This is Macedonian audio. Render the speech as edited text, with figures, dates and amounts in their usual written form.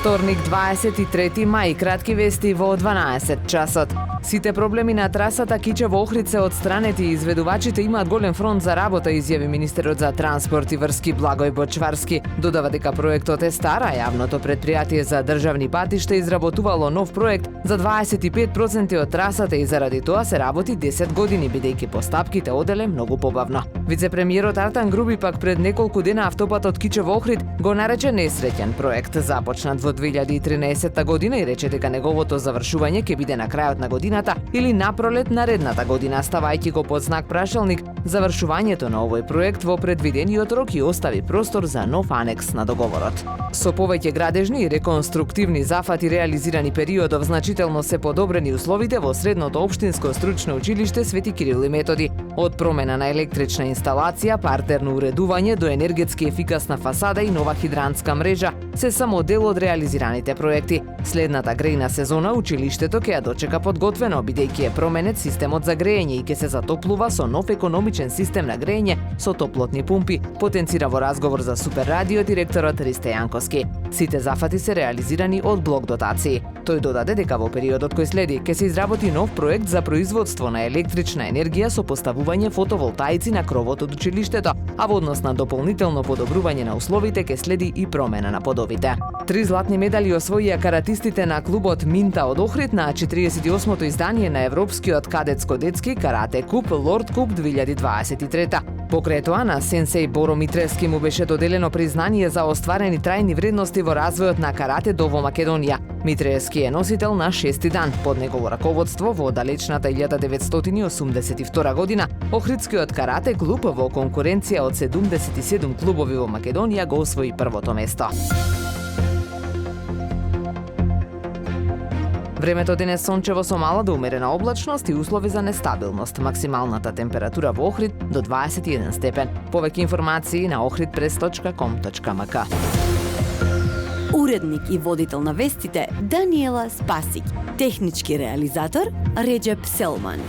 Вторник, 23 мај, кратки вести во 12 часот. Сите проблеми на трасата Кичево-Охрид се отстранети и изведувачите имаат голем фронт за работа, изјави министерот за транспорт и врски Благој Бочварски. Додава дека проектот е стар, а јавното претпријатие за државни патишта изработувало нов проект за 25% од трасата и заради тоа се работи 10 години, бидејќи постапките оделе многу побавно. Вице-премиерот Артан Груби пак пред неколку дена автопатот Кичево-Охрид го нарече несреќен проект, започнат во 2013 година и рече дека неговото завршување ќе биде на крајот на годината или на пролет наредната година, ставајќи го под знак прашалник завршувањето на овој проект во предвидениот рок и остави простор за нов анекс на договорот. Со повеќе градежни и реконструктивни зафати реализирани периодов, значително се подобрени условите во средното општинско стручно училиште Свети Кирил и Методи. Од промена на електрична инсталација, партерно уредување до енергетски ефикасна фасада и нова хидрантска мрежа се само дел од реализираните проекти. Следната грејна сезона училиштето ќе ја дочека подготвено, бидејќи е променет системот за грејење и ќе се затоплува со нов економичен систем на грејење со топлотни пумпи, потенцира во разговор за Супер Радио директорот Ристе Јанковски. Сите зафати се реализирани од блок дотации. Тој додаде дека во периодот кој следи ќе се изработи нов проект за производство на електрична енергија со поставување фотоволтаици на кровот од училиштето, а во однос на дополнително подобрување на условите ќе следи и промена на подовите. 3 златни медали освоија каратистите на клубот Минта од Охрид на 48-то издание на Европскиот кадетско-детски карате куп Лорд Куп 2023. Покрај тоа на сенсеј Боро Митревски му беше доделено признание за остварени трајни вредности во развојот на карате до во Македонија. Митревски е носител на 6-ти дан. Под негово раководство во далечната 1982 година Охридскиот карате клуб во конкуренција од 77 клубови во Македонија го освои првото место. Времето денес сончево со мала до умерена облачност и услови за нестабилност. Максималната температура во Охрид до 21 степен. Повеќе информации на ohridpress.com.mk. Уредник и водител на вестите Даниела Спасик. Технички реализатор Реджеп Селман.